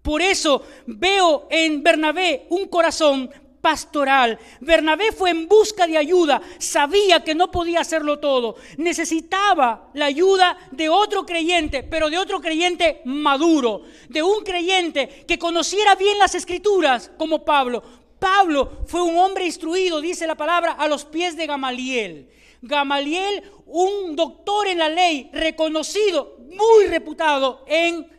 Por eso veo en Bernabé un corazón pastoral. Bernabé fue en busca de ayuda, sabía que no podía hacerlo todo, necesitaba la ayuda de otro creyente, pero de otro creyente maduro, de un creyente que conociera bien las escrituras como Pablo. Pablo fue un hombre instruido, dice la palabra, a los pies de Gamaliel. Gamaliel, un doctor en la ley, reconocido, muy reputado en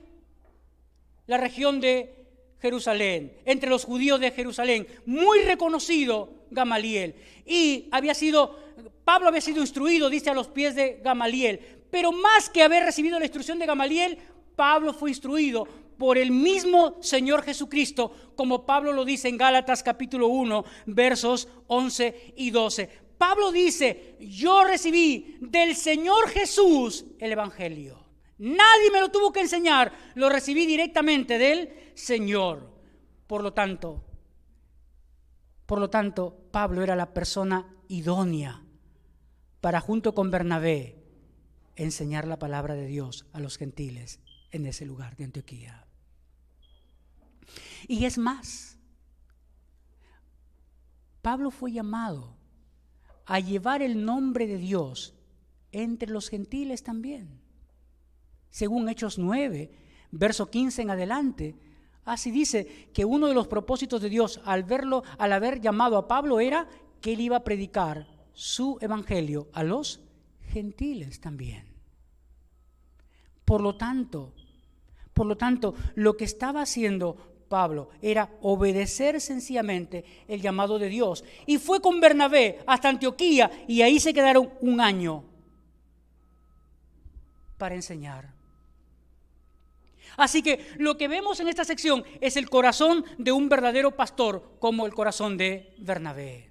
la región de Jerusalén, entre los judíos de Jerusalén, muy reconocido Gamaliel. Y Pablo había sido instruido, dice, a los pies de Gamaliel. Pero más que haber recibido la instrucción de Gamaliel, Pablo fue instruido por el mismo Señor Jesucristo, como Pablo lo dice en Gálatas capítulo 1, versos 11 y 12. Pablo dice: yo recibí del Señor Jesús el Evangelio. Nadie me lo tuvo que enseñar, lo recibí directamente del Señor. Por lo tanto, Pablo era la persona idónea para, junto con Bernabé, enseñar la palabra de Dios a los gentiles en ese lugar de Antioquía. Y es más, Pablo fue llamado a llevar el nombre de Dios entre los gentiles también. Según Hechos 9, verso 15 en adelante, así dice que uno de los propósitos de Dios al haber llamado a Pablo era que él iba a predicar su evangelio a los gentiles también. Por lo tanto, lo que estaba haciendo Pablo era obedecer sencillamente el llamado de Dios. Y fue con Bernabé hasta Antioquía, y ahí se quedaron un año para enseñar. Así que lo que vemos en esta sección es el corazón de un verdadero pastor, como el corazón de Bernabé.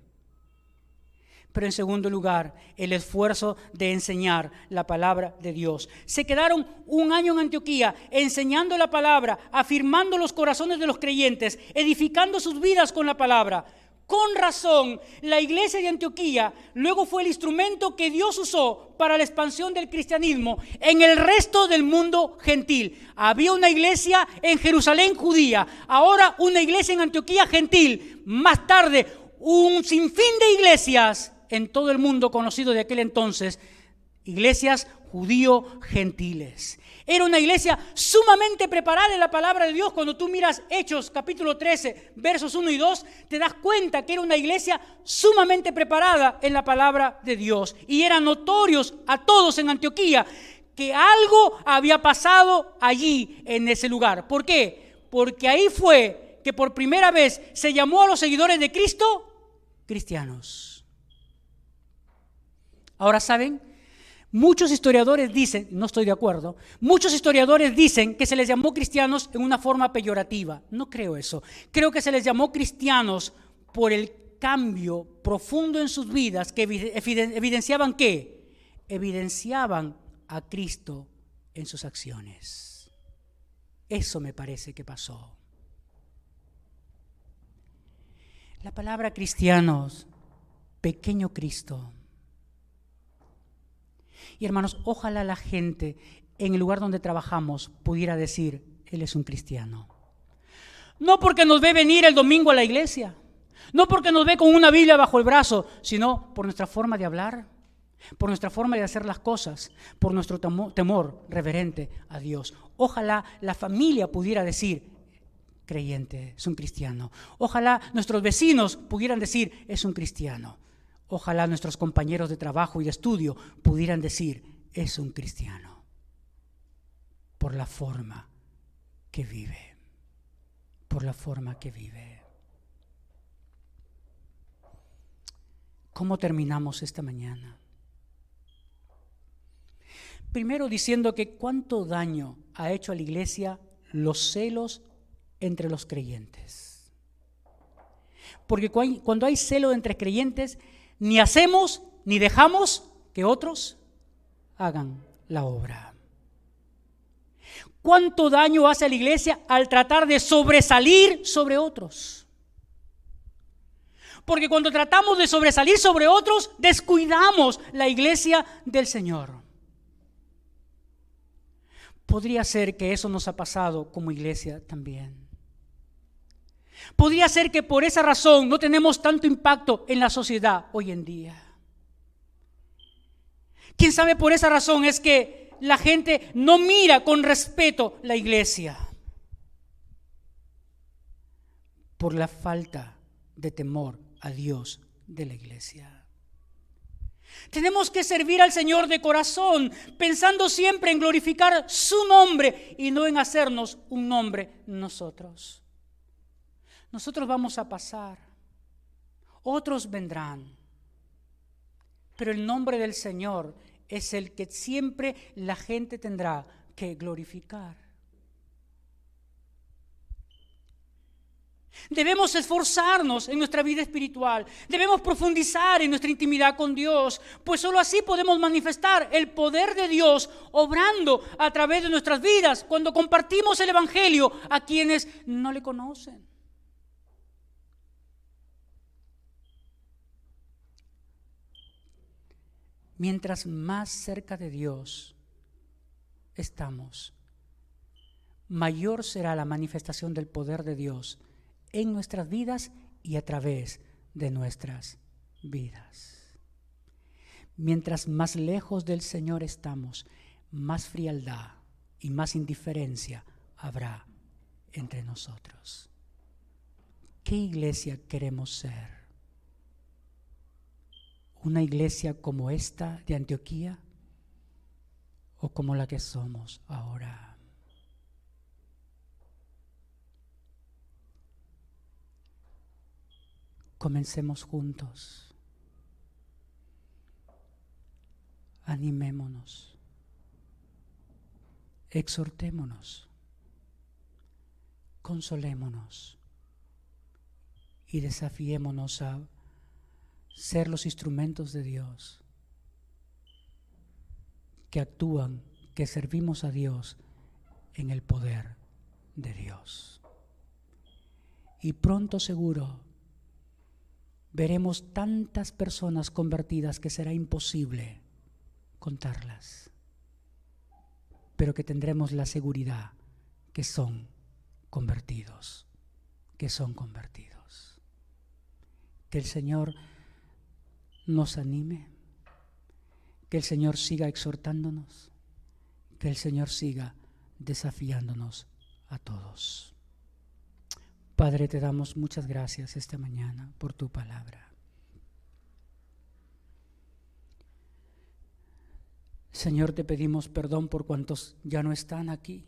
Pero en segundo lugar, el esfuerzo de enseñar la palabra de Dios. Se quedaron un año en Antioquía enseñando la palabra, afirmando los corazones de los creyentes, edificando sus vidas con la palabra. Con razón, la iglesia de Antioquía luego fue el instrumento que Dios usó para la expansión del cristianismo en el resto del mundo gentil. Había una iglesia en Jerusalén judía, ahora una iglesia en Antioquía gentil, más tarde un sinfín de iglesias en todo el mundo conocido de aquel entonces, iglesias judío-gentiles. Era una iglesia sumamente preparada en la palabra de Dios. Cuando tú miras Hechos capítulo 13, versos 1 y 2, te das cuenta que era una iglesia sumamente preparada en la palabra de Dios. Y eran notorios a todos en Antioquía que algo había pasado allí en ese lugar. ¿Por qué? Porque ahí fue que por primera vez se llamó a los seguidores de Cristo cristianos. Ahora, ¿saben? Muchos historiadores dicen, no estoy de acuerdo, muchos historiadores dicen que se les llamó cristianos en una forma peyorativa. No creo eso. Creo que se les llamó cristianos por el cambio profundo en sus vidas que evidenciaban ¿qué? Evidenciaban a Cristo en sus acciones. Eso me parece que pasó. La palabra cristianos, pequeño Cristo. Y hermanos, ojalá la gente en el lugar donde trabajamos pudiera decir, Él es un cristiano. No porque nos ve venir el domingo a la iglesia, no porque nos ve con una Biblia bajo el brazo, sino por nuestra forma de hablar, por nuestra forma de hacer las cosas, por nuestro temor reverente a Dios. Ojalá la familia pudiera decir, creyente, es un cristiano. Ojalá nuestros vecinos pudieran decir, es un cristiano. Ojalá nuestros compañeros de trabajo y de estudio pudieran decir, es un cristiano. Por la forma que vive. Por la forma que vive. ¿Cómo terminamos esta mañana? Primero diciendo que cuánto daño ha hecho a la iglesia los celos entre los creyentes. Porque cuando hay celo entre creyentes, ni hacemos ni dejamos que otros hagan la obra. ¿Cuánto daño hace a la iglesia al tratar de sobresalir sobre otros? Porque cuando tratamos de sobresalir sobre otros, descuidamos la iglesia del Señor. Podría ser que eso nos ha pasado como iglesia también. Podría ser que por esa razón no tenemos tanto impacto en la sociedad hoy en día. ¿Quién sabe por esa razón es que la gente no mira con respeto la iglesia? Por la falta de temor a Dios de la iglesia. Tenemos que servir al Señor de corazón, pensando siempre en glorificar su nombre y no en hacernos un nombre nosotros. Nosotros vamos a pasar, otros vendrán, pero el nombre del Señor es el que siempre la gente tendrá que glorificar. Debemos esforzarnos en nuestra vida espiritual, debemos profundizar en nuestra intimidad con Dios, pues solo así podemos manifestar el poder de Dios obrando a través de nuestras vidas cuando compartimos el Evangelio a quienes no le conocen. Mientras más cerca de Dios estamos, mayor será la manifestación del poder de Dios en nuestras vidas y a través de nuestras vidas. Mientras más lejos del Señor estamos, más frialdad y más indiferencia habrá entre nosotros. ¿Qué iglesia queremos ser? ¿Una iglesia como esta de Antioquía o como la que somos ahora? Comencemos juntos. Animémonos. Exhortémonos. Consolémonos. Y desafiémonos a ser los instrumentos de Dios que actúan, que servimos a Dios en el poder de Dios. Y pronto seguro veremos tantas personas convertidas que será imposible contarlas, pero que tendremos la seguridad que son convertidos, que son convertidos. Que el Señor nos anime, que el Señor siga exhortándonos, que el Señor siga desafiándonos a todos. Padre, te damos muchas gracias esta mañana por tu palabra. Señor, te pedimos perdón por cuantos ya no están aquí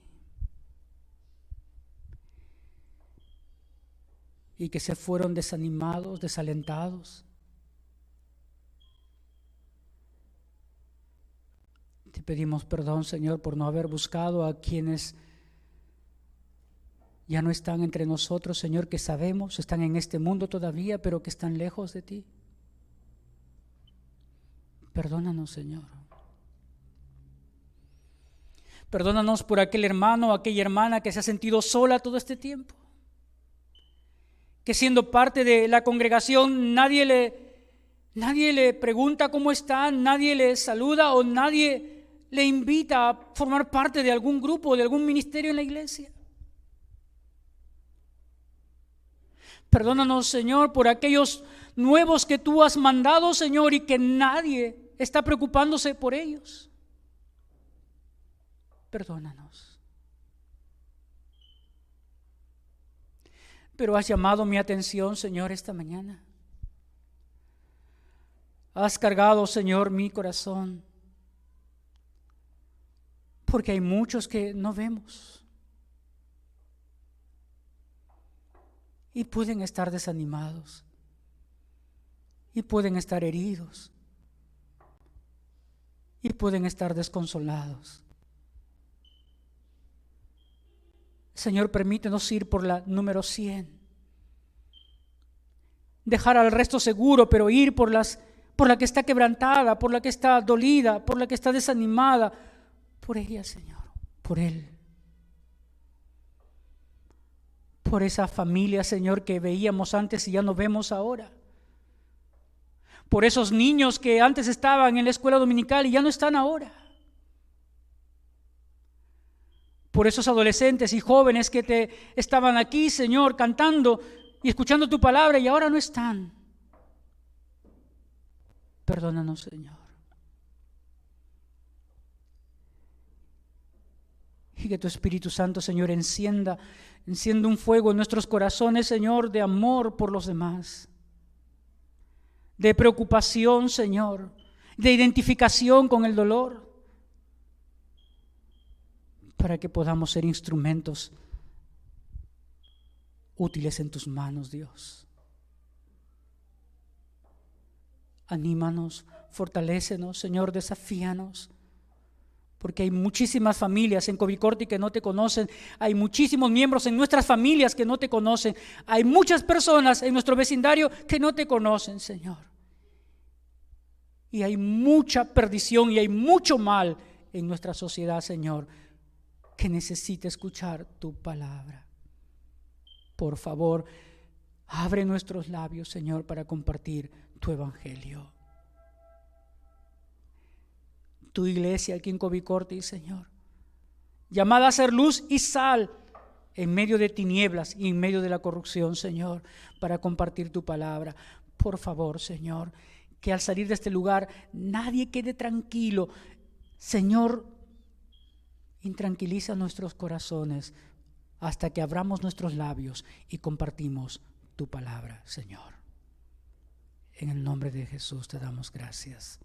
y que se fueron desanimados, desalentados. Te pedimos perdón, Señor, por no haber buscado a quienes ya no están entre nosotros, Señor, que sabemos, están en este mundo todavía, pero que están lejos de ti. Perdónanos, Señor. Perdónanos por aquel hermano o aquella hermana que se ha sentido sola todo este tiempo, que siendo parte de la congregación nadie le pregunta cómo está, nadie le saluda o nadie le invita a formar parte de algún grupo, de algún ministerio en la iglesia. Perdónanos, Señor, por aquellos nuevos que tú has mandado, Señor, y que nadie está preocupándose por ellos. Perdónanos. Pero has llamado mi atención, Señor, esta mañana. Has cargado, Señor, mi corazón, porque hay muchos que no vemos y pueden estar desanimados y pueden estar heridos y pueden estar desconsolados. Señor, permítenos ir por la número 100. Dejar al resto seguro, pero ir por la que está quebrantada, por la que está dolida, por la que está desanimada. Por ella, Señor, por él. Por esa familia, Señor, que veíamos antes y ya no vemos ahora. Por esos niños que antes estaban en la escuela dominical y ya no están ahora. Por esos adolescentes y jóvenes que te estaban aquí, Señor, cantando y escuchando tu palabra y ahora no están. Perdónanos, Señor. Y que tu Espíritu Santo, Señor, encienda un fuego en nuestros corazones, Señor, de amor por los demás, de preocupación, Señor, de identificación con el dolor, para que podamos ser instrumentos útiles en tus manos, Dios. Anímanos, fortalécenos, Señor, desafíanos. Porque hay muchísimas familias en Covicorti que no te conocen, hay muchísimos miembros en nuestras familias que no te conocen, hay muchas personas en nuestro vecindario que no te conocen, Señor. Y hay mucha perdición y hay mucho mal en nuestra sociedad, Señor, que necesita escuchar tu palabra. Por favor, abre nuestros labios, Señor, para compartir tu evangelio. Tu iglesia aquí en Covicorti, Señor, llamada a ser luz y sal en medio de tinieblas y en medio de la corrupción, Señor, para compartir tu palabra. Por favor, Señor, que al salir de este lugar nadie quede tranquilo. Señor, intranquiliza nuestros corazones hasta que abramos nuestros labios y compartimos tu palabra, Señor. En el nombre de Jesús te damos gracias.